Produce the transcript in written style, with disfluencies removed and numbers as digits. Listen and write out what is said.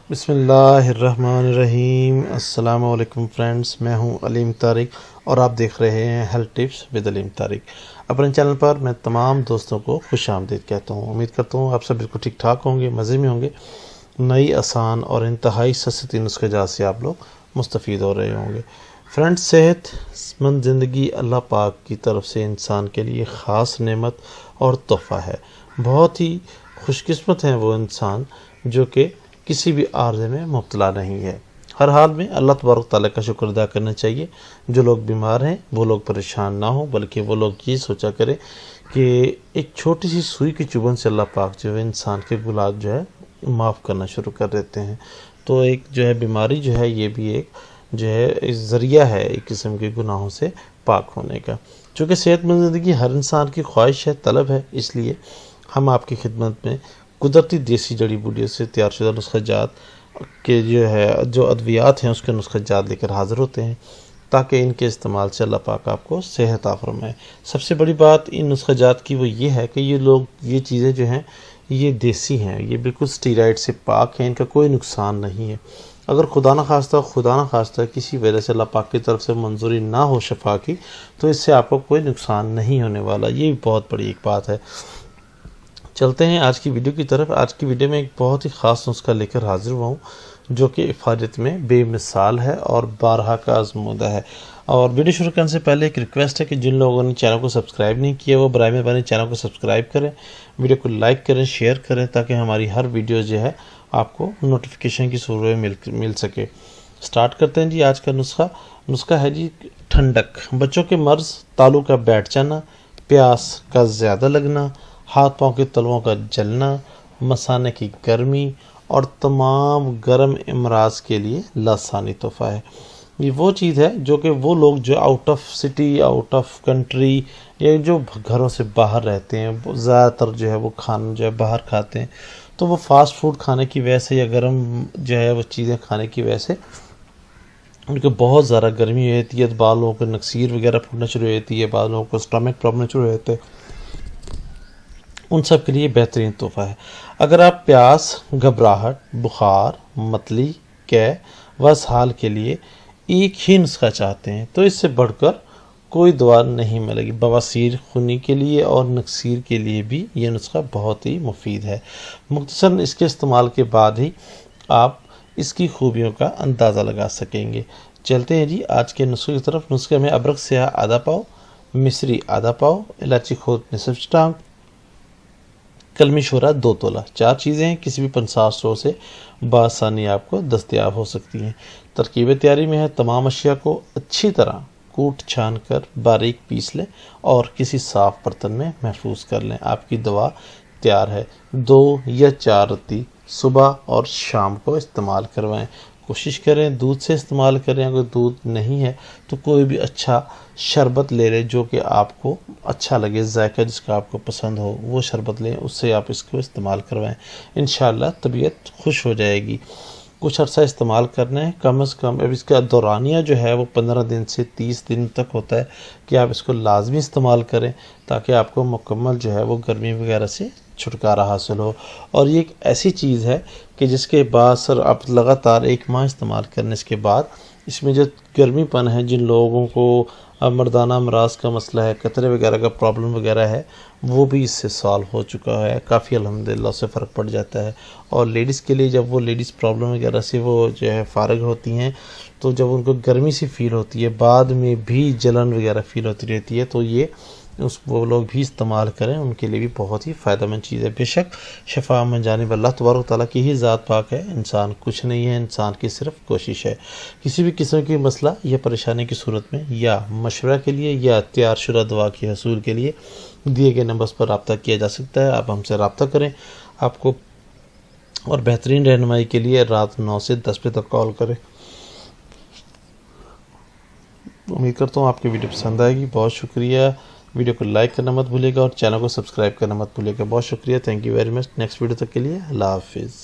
بسم اللہ الرحمن الرحیم۔ السلام علیکم فرینڈز، میں ہوں علیم طارق اور آپ دیکھ رہے ہیں ہیلتھ ٹپس ود علیم طارق۔ اپنے چینل پر میں تمام دوستوں کو خوش آمدید کہتا ہوں۔ امید کرتا ہوں آپ سب بالکل ٹھیک ٹھاک ہوں گے، مزے میں ہوں گے۔ نئی آسان اور انتہائی سستی نسخے جات سے آپ لوگ مستفید ہو رہے ہوں گے۔ فرینڈز، صحت مند زندگی اللہ پاک کی طرف سے انسان کے لیے خاص نعمت اور تحفہ ہے۔ بہت ہی خوش قسمت ہیں وہ انسان جو کہ کسی بھی عارضے میں مبتلا نہیں ہے۔ ہر حال میں اللہ تبارک تعالیٰ کا شکر ادا کرنا چاہیے۔ جو لوگ بیمار ہیں وہ لوگ پریشان نہ ہوں، بلکہ وہ لوگ یہ سوچا کریں کہ ایک چھوٹی سی سوئی کی چبھن سے اللہ پاک جو ہے انسان کے گناہ جو ہے معاف کرنا شروع کر دیتے ہیں۔ تو ایک جو ہے بیماری جو ہے یہ بھی ایک جو ہے ذریعہ ہے ایک قسم کے گناہوں سے پاک ہونے کا۔ چونکہ صحت مند زندگی ہر انسان کی خواہش ہے، طلب ہے، اس لیے ہم آپ کی خدمت میں قدرتی دیسی جڑی بوٹیوں سے تیار شدہ نسخہ جات کے جو ادویات ہیں اس کے نسخہ جات لے کر حاضر ہوتے ہیں، تاکہ ان کے استعمال سے اللہ پاک آپ کو صحت عطا فرمائے۔ سب سے بڑی بات ان نسخہ جات کی وہ یہ ہے کہ یہ چیزیں جو ہیں یہ دیسی ہیں، یہ بالکل اسٹیرائڈ سے پاک ہیں، ان کا کوئی نقصان نہیں ہے۔ اگر خدا نہ خواستہ کسی وجہ سے اللہ پاک کی طرف سے منظوری نہ ہو شفا کی، تو اس سے آپ کو کوئی نقصان نہیں ہونے والا۔ یہ بھی بہت بڑی ایک بات ہے۔ چلتے ہیں آج کی ویڈیو کی طرف۔ آج کی ویڈیو میں ایک بہت ہی خاص نسخہ لے کر حاضر ہوا ہوں جو کہ افادیت میں بے مثال ہے اور بارہا کا آزمودہ ہے۔ اور ویڈیو شروع کرنے سے پہلے ایک ریکویسٹ ہے کہ جن لوگوں نے چینل کو سبسکرائب نہیں کیا وہ برائے مہربانی چینل کو سبسکرائب کریں، ویڈیو کو لائک کریں، شیئر کریں، تاکہ ہماری ہر ویڈیو جو ہے آپ کو نوٹیفیکیشن کی صورت میں مل سکے۔ سٹارٹ کرتے ہیں جی آج کا نسخہ ہے جی ٹھنڈک۔ بچوں کے مرض، تالو کا بیٹھ جانا، پیاس کا زیادہ لگنا، ہاتھ پاؤں کے تلوؤں کا جلنا، مثانے کی گرمی اور تمام گرم امراض کے لیے لاسانی تحفہ ہے۔ یہ وہ چیز ہے جو کہ وہ لوگ جو out of city, out of country یا جو گھروں سے باہر رہتے ہیں، زیادہ تر جو ہے وہ کھانا جو ہے باہر کھاتے ہیں، تو وہ فاسٹ فوڈ کھانے کی وجہ سے یا گرم جو ہے وہ چیزیں کھانے کی وجہ سے ان کو بہت زیادہ گرمی ہوتی ہے، بعض لوگوں کو نکسیر وغیرہ پھوٹنا شروع ہوتی ہے، بعض لوگوں کو اسٹمک پرابلم شروع ہوتے ہیں۔ ان سب کے لیے بہترین تحفہ ہے۔ اگر آپ پیاس، گھبراہٹ، بخار، متلی، قے و اسہال کے لیے ایک ہی نسخہ چاہتے ہیں تو اس سے بڑھ کر کوئی دوا نہیں ملے گی۔ بواسیر، خونی کے لیے اور نکسیر کے لیے بھی یہ نسخہ بہت ہی مفید ہے۔ مختصراً اس کے استعمال کے بعد ہی آپ اس کی خوبیوں کا اندازہ لگا سکیں گے۔ چلتے ہیں جی آج کے نسخے کی طرف۔ نسخے میں ادرک سیاہ آدھا پاؤ، مصری آدھا پاؤ، الائچی خود نصف چٹانک، کلمی شورا 2 تولہ۔ 4 چیزیں ہیں، کسی بھی پنسار اسٹور سے بآسانی آپ کو دستیاب ہو سکتی ہیں۔ ترکیب تیاری میں ہے، تمام اشیاء کو اچھی طرح کوٹ چھان کر باریک پیس لیں اور کسی صاف برتن میں محفوظ کر لیں۔ آپ کی دوا تیار ہے۔ 2 یا 4 رتی صبح اور شام کو استعمال کروائیں۔ کوشش کریں دودھ سے استعمال کریں، اگر دودھ نہیں ہے تو کوئی بھی اچھا شربت لے لیں جو کہ آپ کو اچھا لگے، ذائقہ جس کا آپ کو پسند ہو وہ شربت لیں، اس سے آپ اس کو استعمال کروائیں۔ انشاءاللہ طبیعت خوش ہو جائے گی۔ کچھ عرصہ استعمال کرنا ہے، کم از کم اب اس کا دورانیہ جو ہے وہ 15 دن سے 30 دن تک ہوتا ہے کہ آپ اس کو لازمی استعمال کریں، تاکہ آپ کو مکمل جو ہے وہ گرمی وغیرہ سے چھٹکارا حاصل ہو۔ اور یہ ایک ایسی چیز ہے کہ جس کے بعد آپ لگاتار 1 ماہ استعمال کرنے کے بعد اس میں جو گرمی پن ہے، جن لوگوں کو مردانہ امراض کا مسئلہ ہے، قطرے وغیرہ کا پرابلم وغیرہ ہے، وہ بھی اس سے سالو ہو چکا ہے، کافی الحمدللہ اس سے فرق پڑ جاتا ہے۔ اور لیڈیز کے لیے جب وہ لیڈیز پرابلم وغیرہ سے وہ جو ہے فارغ ہوتی ہیں، تو جب ان کو گرمی سی فیل ہوتی ہے، بعد میں بھی جلن وغیرہ فیل ہوتی رہتی ہے، تو یہ وہ لوگ بھی استعمال کریں، ان کے لیے بھی بہت ہی فائدہ مند چیز ہے۔ بے شک شفا من جانب اللہ تبارک تعالیٰ کی ہی ذات پاک ہے، انسان کچھ نہیں ہے، انسان کی صرف کوشش ہے۔ کسی بھی قسم کی مسئلہ یا پریشانی کی صورت میں یا مشورہ کے لیے یا تیار شدہ دوا کے حصول کے لیے دیے گئے نمبرز پر رابطہ کیا جا سکتا ہے۔ آپ ہم سے رابطہ کریں، آپ کو اور بہترین رہنمائی کے لیے رات 9 سے 10 بجے تک کال کریں۔ امید کرتا ہوں آپ کی ویڈیو پسند آئے گی۔ بہت شکریہ۔ ویڈیو کو لائک کرنا مت بھولیے گا اور چینل کو سبسکرائب کرنا مت بھولیے گا۔ بہت شکریہ، thank you very much. Next video تک کے لیے اللہ حافظ۔